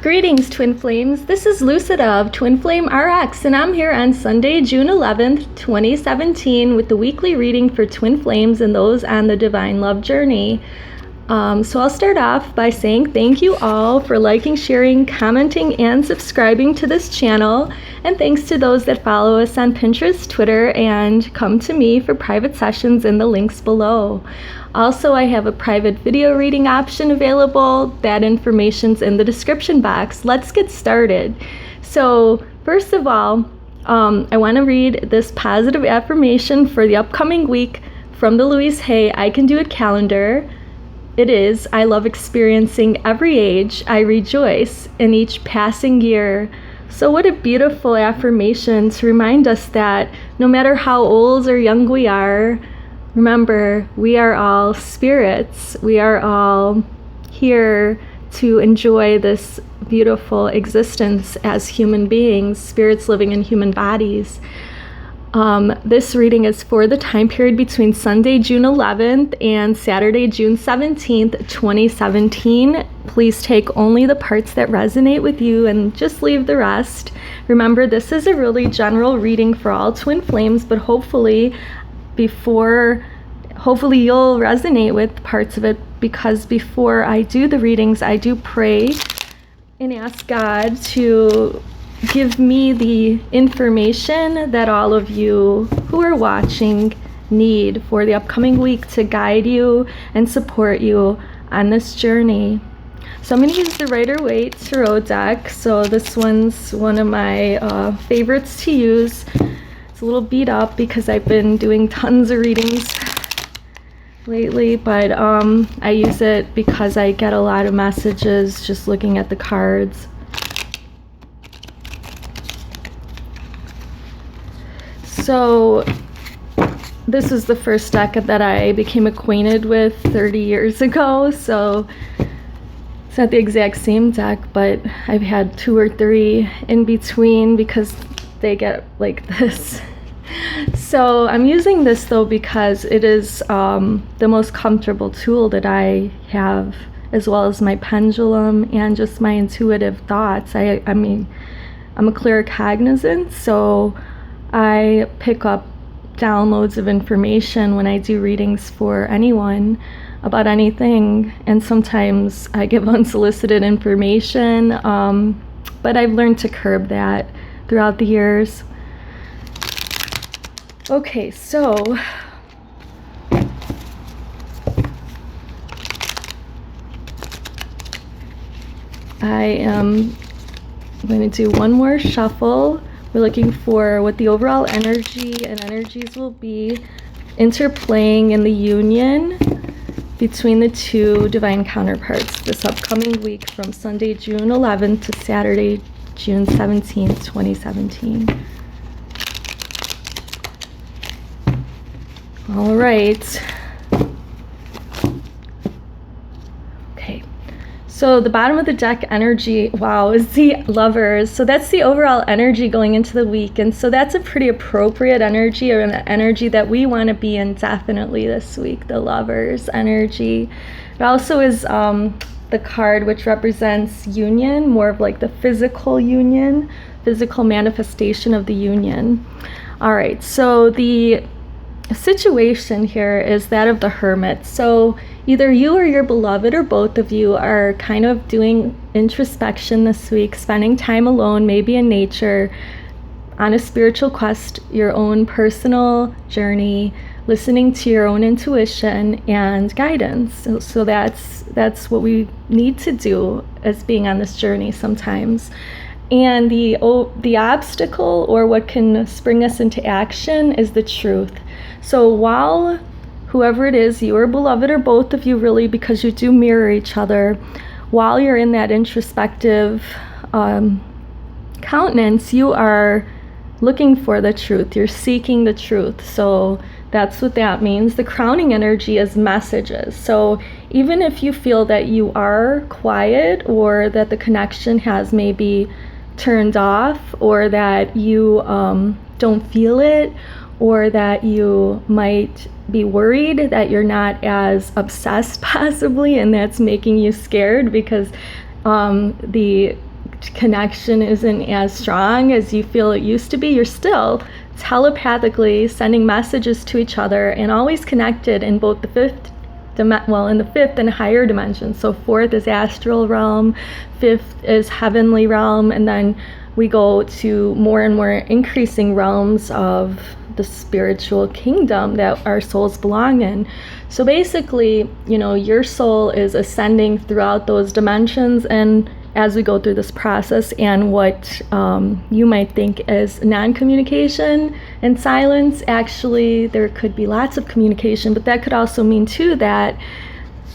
Greetings, Twin Flames. This is Lucida of Twin Flame RX, and I'm here on Sunday, June 11th, 2017, with the weekly reading for Twin Flames and those on the Divine Love journey. So I'll start off by saying thank you all for liking, sharing, commenting, and subscribing to this channel. And thanks to those that follow us on Pinterest, Twitter, and come to me for private sessions in the links below. Also, I have a private video reading option available. That information's in the description box. Let's get started. So first of all, I want to read this positive affirmation for the upcoming week from the Louise Hay I Can Do It calendar. It is, I love experiencing every age. I rejoice in each passing year. So what a beautiful affirmation to remind us that no matter how old or young we are, remember, we are all spirits. We are all here to enjoy this beautiful existence as human beings, spirits living in human bodies. This reading is for the time period between Sunday, June 11th and Saturday, June 17th, 2017. Please take only the parts that resonate with you and just leave the rest. Remember, this is a really general reading for all Twin Flames, but hopefully you'll resonate with parts of it, because before I do the readings, I do pray and ask God to give me the information that all of you who are watching need for the upcoming week to guide you and support you on this journey. So I'm going to use the Rider-Waite Tarot deck. So this one's one of my favorites to use. It's a little beat up because I've been doing tons of readings lately, but I use it because I get a lot of messages just looking at the cards. So this is the first deck that I became acquainted with 30 years ago, so it's not the exact same deck, but I've had 2 or 3 in between because they get like this. So I'm using this though because it is the most comfortable tool that I have, as well as my pendulum and just my intuitive thoughts. I mean, I'm a claircognizant, so I pick up downloads of information when I do readings for anyone about anything, and sometimes I give unsolicited information, but I've learned to curb that throughout the years. Okay, so I am going to do one more shuffle. We're looking for what the overall energy and energies will be interplaying in the union between the two divine counterparts this upcoming week from Sunday, June 11th to Saturday, June 17th, 2017. All right. Okay. So the bottom of the deck energy, wow, is the Lovers. So that's the overall energy going into the week. And so that's a pretty appropriate energy, or an energy that we want to be in definitely this week, the Lovers energy. It also is the card which represents union, more of like the physical union, physical manifestation of the union. All right, so the situation here is that of the Hermit. So either you or your beloved, or both of you, are kind of doing introspection this week, spending time alone, maybe in nature, on a spiritual quest, your own personal journey, listening to your own intuition and guidance. So that's what we need to do as being on this journey sometimes. And the obstacle, or what can spring us into action, is the truth. So while whoever it is, you or beloved, or both of you really, because you do mirror each other, while you're in that introspective countenance, you are looking for the truth. You're seeking the truth. So that's what that means. The crowning energy is messages. So even if you feel that you are quiet, or that the connection has maybe turned off, or that you don't feel it, or that you might be worried that you're not as obsessed possibly, and that's making you scared because the connection isn't as strong as you feel it used to be, you're still telepathically sending messages to each other and always connected in both the fifth and higher dimensions. So fourth is astral realm, fifth is heavenly realm, and then we go to more and more increasing realms of the spiritual kingdom that our souls belong in. So basically, your soul is ascending throughout those dimensions, and as we go through this process, and what you might think is non-communication and silence, actually there could be lots of communication, but that could also mean too that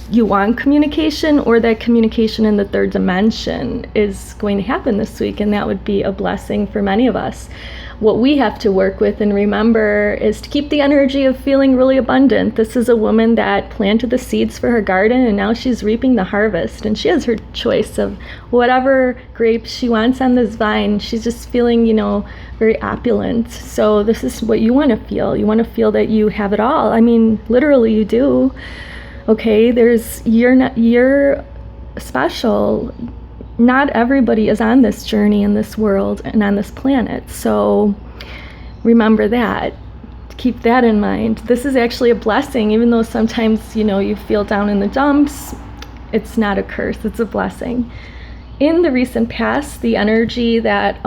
you want communication, or that communication in the third dimension is going to happen this week, and that would be a blessing for many of us. What we have to work with and remember is to keep the energy of feeling really abundant. This is a woman that planted the seeds for her garden, and now she's reaping the harvest, and she has her choice of whatever grapes she wants on this vine. She's just feeling, very opulent. So this is what you want to feel. You want to feel that you have it all. I mean, literally you do. Okay, you're special. Not everybody is on this journey in this world and on this planet. So remember that. Keep that in mind. This is actually a blessing, even though sometimes, you feel down in the dumps. It's not a curse, it's a blessing. In the recent past, the energy that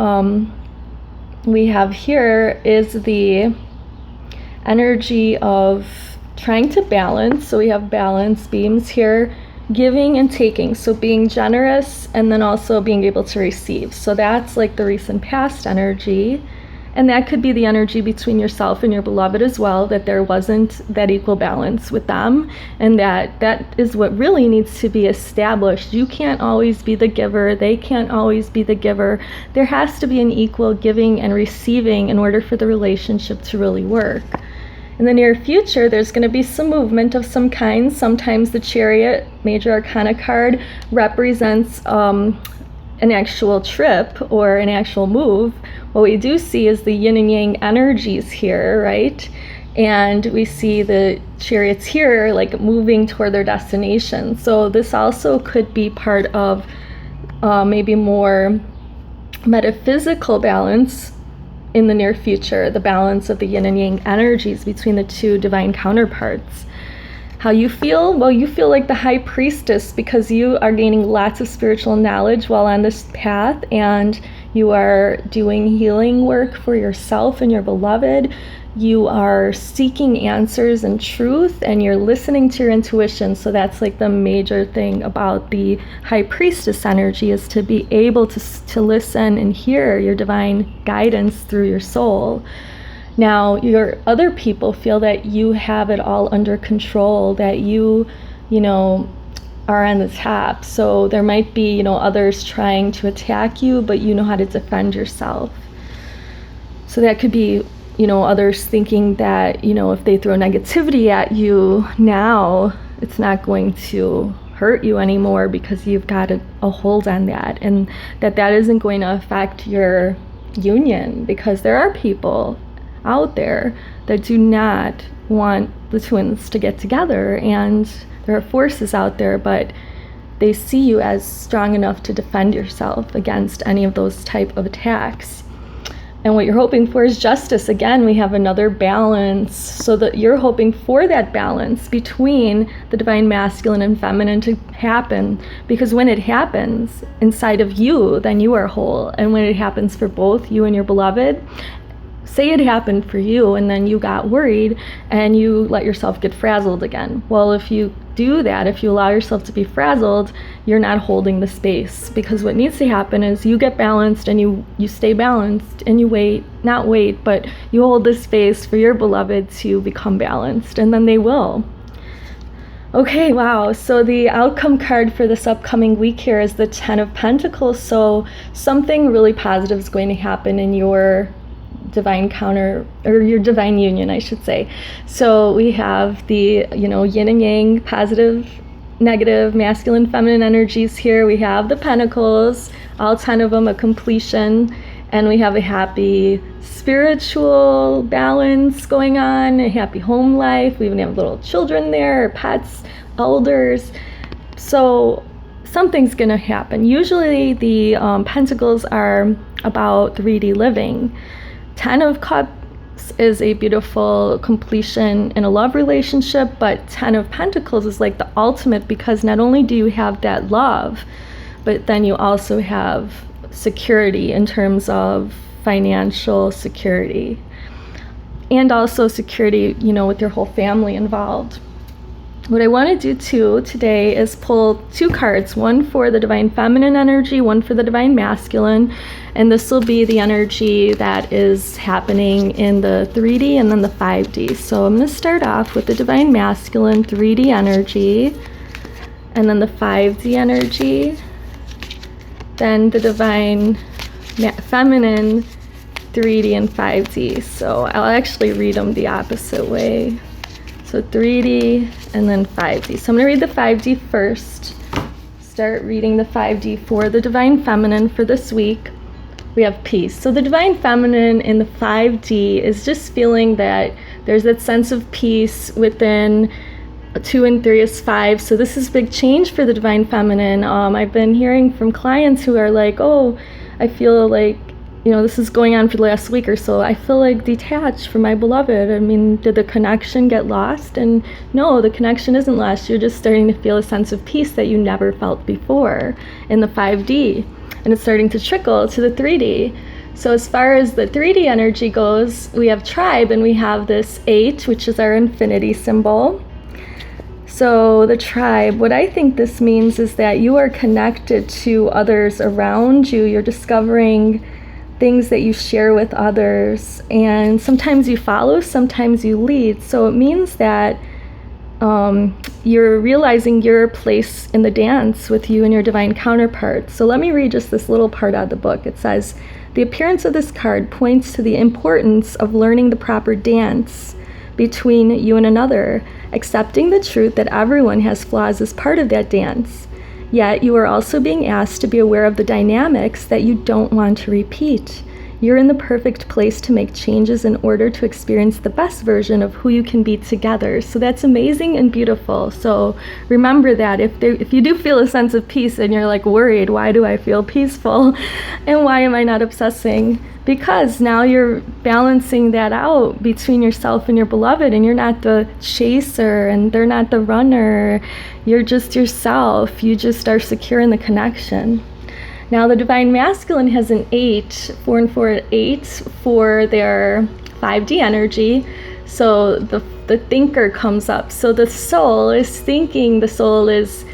we have here is the energy of trying to balance. So we have balance beams here, giving and taking, so being generous and then also being able to receive. So that's like the recent past energy, and that could be the energy between yourself and your beloved as well, that there wasn't that equal balance with them, and that is what really needs to be established. You can't always be the giver, they can't always be the giver. There has to be an equal giving and receiving in order for the relationship to really work. In the near future, there's going to be some movement of some kind. Sometimes the Chariot, Major Arcana card, represents an actual trip or an actual move. What we do see is the yin and yang energies here, right? And we see the chariots here like moving toward their destination. So this also could be part of maybe more metaphysical balance in the near future, the balance of the yin and yang energies between the two divine counterparts. How you feel? Well, you feel like the high priestess because you are gaining lots of spiritual knowledge while on this path, and you are doing healing work for yourself and your beloved. You are seeking answers and truth, and you're listening to your intuition. So that's like the major thing about the high priestess energy, is to be able to listen and hear your divine guidance through your soul. Now, your other people feel that you have it all under control, that you are on the top. So there might be, others trying to attack you, but you know how to defend yourself. So that could be, others thinking that, if they throw negativity at you now, it's not going to hurt you anymore because you've got a hold on that, and that isn't going to affect your union, because there are people out there that do not want the twins to get together, and there are forces out there, but they see you as strong enough to defend yourself against any of those type of attacks. And what you're hoping for is justice. Again, we have another balance, so that you're hoping for that balance between the divine masculine and feminine to happen, because when it happens inside of you, then you are whole. And when it happens for both you and your beloved, say it happened for you and then you got worried and you let yourself get frazzled again. Well, if you do that, if you allow yourself to be frazzled, you're not holding the space, because what needs to happen is you get balanced and you stay balanced and you but you hold the space for your beloved to become balanced, and then they will. Okay, wow. So the outcome card for this upcoming week here is the Ten of Pentacles. So something really positive is going to happen in your divine counter, or your divine union, I should say. So we have the, yin and yang, positive, negative, masculine, feminine energies here. We have the pentacles, all 10 of them, a completion, and we have a happy spiritual balance going on, a happy home life. We even have little children there, pets, elders. So something's going to happen. Usually the pentacles are about 3D living. 10 of Cups is a beautiful completion in a love relationship, but 10 of Pentacles is like the ultimate, because not only do you have that love, but then you also have security in terms of financial security, and also security, you know, with your whole family involved. What I want to do too today is pull 2 cards, one for the Divine Feminine energy, one for the Divine Masculine, and this will be the energy that is happening in the 3D and then the 5D. So I'm going to start off with the Divine Masculine 3D energy, and then the 5D energy, then the Divine Feminine 3D and 5D. So I'll actually read them the opposite way. So 3D and then 5D. So I'm going to read the 5D first. Start reading the 5D for the Divine Feminine for this week. We have peace. So the Divine Feminine in the 5D is just feeling that there's that sense of peace within. 2 and 3 is 5. So this is big change for the Divine Feminine. I've been hearing from clients who are like, oh, I feel like, you know, this is going on for the last week or so. I feel like detached from my beloved. I mean, did the connection get lost? And no, the connection isn't lost. You're just starting to feel a sense of peace that you never felt before in the 5D. And it's starting to trickle to the 3D. So as far as the 3D energy goes, we have tribe, and we have this 8, which is our infinity symbol. So the tribe, what I think this means is that you are connected to others around you. You're discovering things that you share with others, and sometimes you follow, sometimes you lead. So it means that you're realizing your place in the dance with you and your divine counterpart. So let me read just this little part out of the book. It says, the appearance of this card points to the importance of learning the proper dance between you and another, accepting the truth that everyone has flaws as part of that dance. Yet you are also being asked to be aware of the dynamics that you don't want to repeat. You're in the perfect place to make changes in order to experience the best version of who you can be together. So that's amazing and beautiful. So remember that if you do feel a sense of peace and you're like worried, why do I feel peaceful? And why am I not obsessing? Because now you're balancing that out between yourself and your beloved, and you're not the chaser and they're not the runner. You're just yourself. You just are secure in the connection. Now the Divine Masculine has an 8, 4 and 4, 8 for their 5D energy. So the thinker comes up. So the soul is thinking, the soul is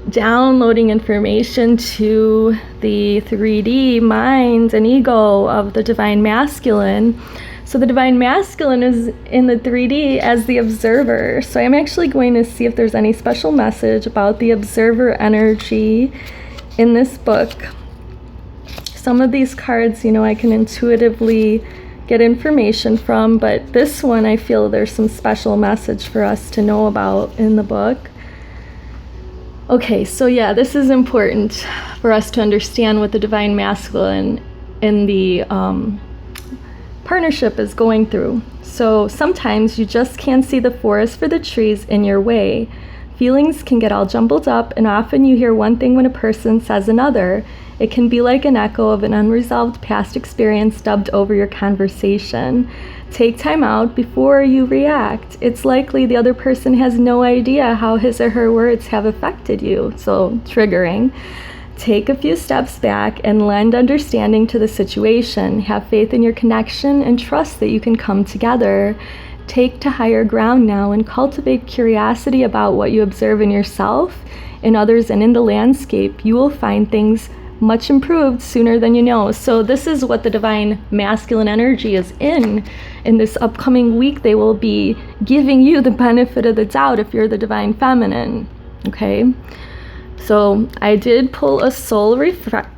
downloading information to the 3D mind and ego of the Divine Masculine. So the Divine Masculine is in the 3D as the observer. So I'm actually going to see if there's any special message about the observer energy in this book. Some of these cards, you know, I can intuitively get information from, but this one I feel there's some special message for us to know about in the book. Okay, so yeah, this is important for us to understand what the Divine Masculine in the partnership is going through. So sometimes you just can't see the forest for the trees in your way. Feelings can get all jumbled up, and often you hear one thing when a person says another. It can be like an echo of an unresolved past experience dubbed over your conversation. Take time out before you react. It's likely the other person has no idea how his or her words have affected you, so triggering. Take a few steps back and lend understanding to the situation. Have faith in your connection and trust that you can come together. Take to higher ground now and cultivate curiosity about what you observe in yourself, in others, and in the landscape. You will find things much improved sooner than you know. So this is what the Divine Masculine energy is in this upcoming week. They will be giving you the benefit of the doubt if you're the Divine Feminine. Okay, so I did pull a soul reflection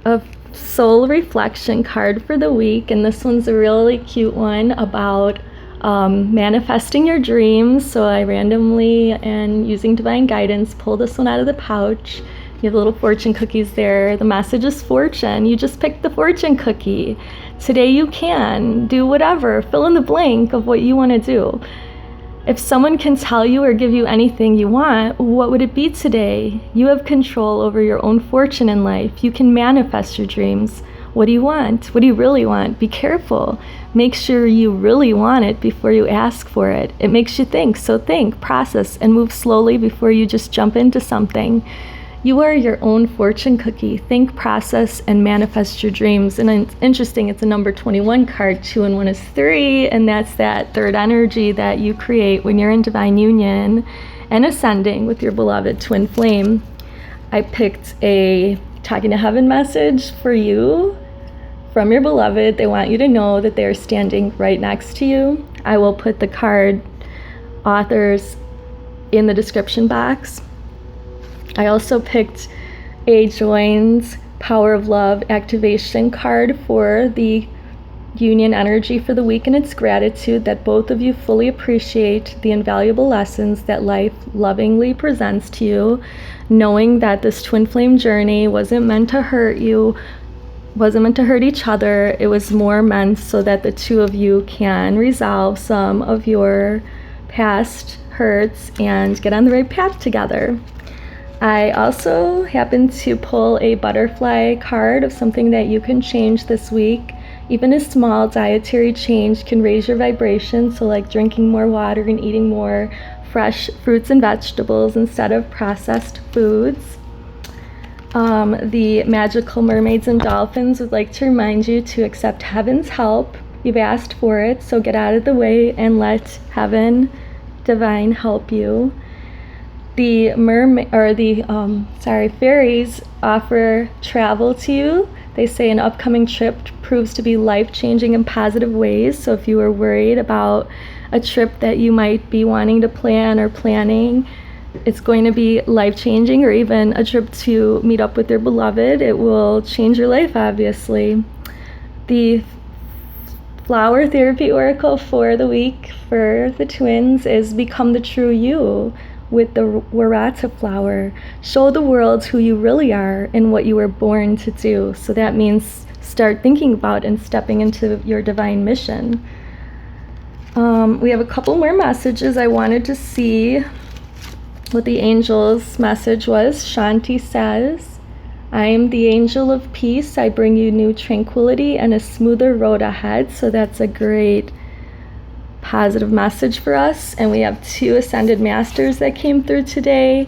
card for the week, and this one's a really cute one about manifesting your dreams. So I randomly, and using divine guidance, pulled this one out of the pouch. You have little fortune cookies there. The message is fortune. You just picked the fortune cookie. Today you can do whatever. Fill in the blank of what you want to do. If someone can tell you or give you anything you want, what would it be today? You have control over your own fortune in life. You can manifest your dreams. What do you want? What do you really want? Be careful. Make sure you really want it before you ask for it. It makes you think, so think, process, and move slowly before you just jump into something. You are your own fortune cookie. Think, process, and manifest your dreams. And it's interesting, it's a number 21 card. 2 and 1 is 3, and that's that third energy that you create when you're in divine union and ascending with your beloved twin flame. I picked a Talking to Heaven message for you from your beloved. They want you to know that they are standing right next to you. I will put the card authors in the description box. I also picked a Joins Power of Love activation card for the union energy for the week, and it's gratitude that both of you fully appreciate the invaluable lessons that life lovingly presents to you, knowing that this twin flame journey wasn't meant to hurt you, wasn't meant to hurt each other. It was more meant so that the two of you can resolve some of your past hurts and get on the right path together. I also happened to pull a butterfly card of something that you can change this week. Even a small dietary change can raise your vibration, so like drinking more water and eating more fresh fruits and vegetables instead of processed foods. The magical Mermaids and Dolphins would like to remind you to accept heaven's help. You've asked for it, so get out of the way and let heaven, divine, help you. The fairies offer travel to you. They say an upcoming trip proves to be life-changing in positive ways. So if you are worried about a trip that you might be wanting to plan or planning, it's going to be life-changing, or even a trip to meet up with your beloved. It will change your life, obviously. The flower therapy oracle for the week for the twins is Become the True You with the Warata flower. Show the world who you really are and what you were born to do. So that means start thinking about and stepping into your divine mission. We have a couple more messages. I wanted to see what the angel's message was. Shanti says, I am the angel of peace. I bring you new tranquility and a smoother road ahead. So that's a great positive message for us. And we have 2 ascended masters that came through today.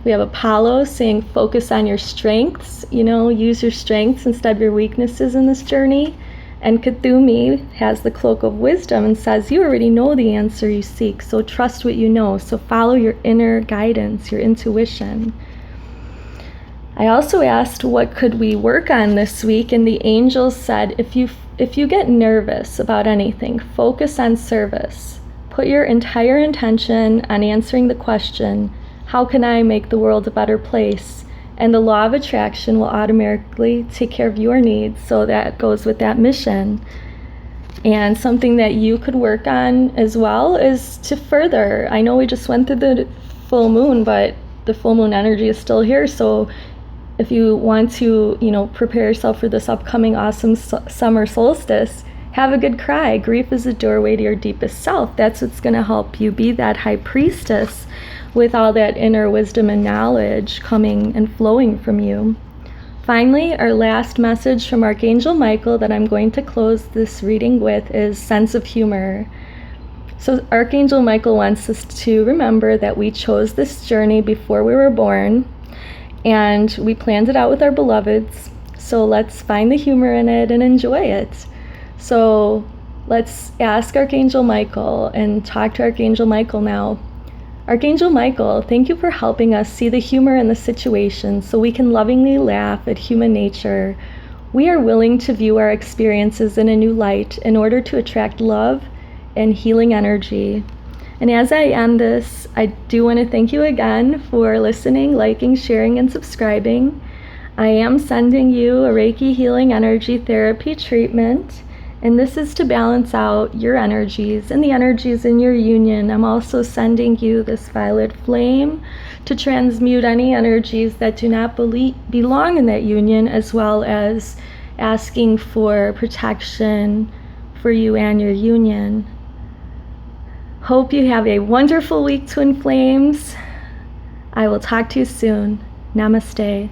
We have Apollo saying focus on your strengths, use your strengths instead of your weaknesses in this journey. And Cthulhu has the cloak of wisdom and says you already know the answer you seek, so trust what you know. So follow your inner guidance, your intuition. I also asked what could we work on this week, and the angels said if you get nervous about anything, focus on service. Put your entire intention on answering the question, how can I make the world a better place? And the law of attraction will automatically take care of your needs. So that goes with that mission. And something that you could work on as well is to further. I know we just went through the full moon, but the full moon energy is still here. So if you want to, prepare yourself for this upcoming awesome summer solstice, have a good cry. Grief is a doorway to your deepest self. That's what's going to help you be that high priestess with all that inner wisdom and knowledge coming and flowing from you. Finally, our last message from Archangel Michael that I'm going to close this reading with is sense of humor. So Archangel Michael wants us to remember that we chose this journey before we were born, and we planned it out with our beloveds. So let's find the humor in it and enjoy it. So let's ask Archangel Michael and talk to Archangel Michael now. Archangel Michael, thank you for helping us see the humor in the situation so we can lovingly laugh at human nature. We are willing to view our experiences in a new light in order to attract love and healing energy. And as I end this, I do want to thank you again for listening, liking, sharing, and subscribing. I am sending you a Reiki healing energy therapy treatment, and this is to balance out your energies and the energies in your union. I'm also sending you this violet flame to transmute any energies that do not belong in that union, as well as asking for protection for you and your union. Hope you have a wonderful week, Twin Flames. I will talk to you soon. Namaste.